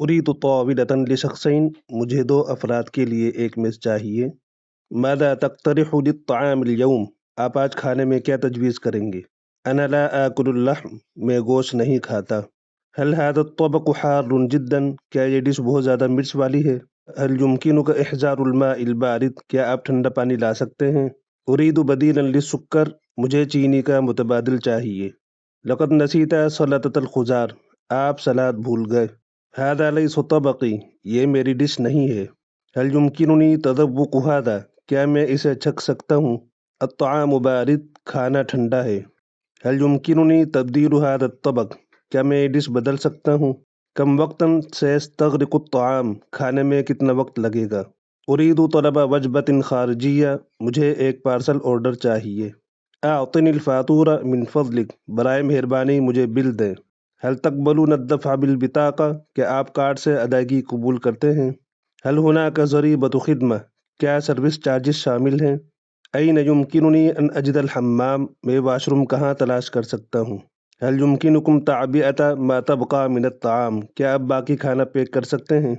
أريد طاولة لشخصين. مجھے دو افراد کے لیے ایک میز چاہیے. ماذا تقترح للطعام اليوم؟ آپ آج کھانے میں کیا تجویز کریں گے؟ أنا لا آكل اللحم. میں گوشت نہیں کھاتا. هل هذا الطبق حار جدا؟ کیا یہ ڈش بہت زیادہ مرچ والی ہے؟ هل يمكنك إحضار الماء البارد؟ کیا آپ ٹھنڈا پانی لا سکتے ہیں؟ أريد بديلا للسكر. مجھے چینی کا متبادل چاہیے. لقد نسيت سلطة الخضار. آپ سلاد بھول گئے. هذا ليس طبقي. یہ میری ڈش نہیں ہے. هل يمكنني تذوق هذا؟ کیا میں اسے چکھ سکتا ہوں؟ الطعام بارد. کھانا ٹھنڈا ہے. هل يمكنني تبديل هذا الطبق؟ کیا میں یہ ڈش بدل سکتا ہوں؟ کم وقتا سيستغرق الطعام؟ کھانے میں کتنا وقت لگے گا؟ أريد طلب وجبة خارجية. مجھے ایک پارسل آرڈر چاہیے. أعطني الفاتورة من فضلك. برائے مہربانی مجھے بل دیں. هل تقبلون الدفع بالبطاقة؟ کیا آپ کارڈ سے ادائیگی قبول کرتے ہیں؟ هل هناك ضريبة خدمة؟ کیا سروس چارجز شامل ہیں؟ أين يمكنني أن أجد الحمام؟ میں واش روم کہاں تلاش کر سکتا ہوں؟ هل يمكنكم تعبئة ما تبقى من الطعام؟ کیا آپ باقی کھانا پیک کر سکتے ہیں؟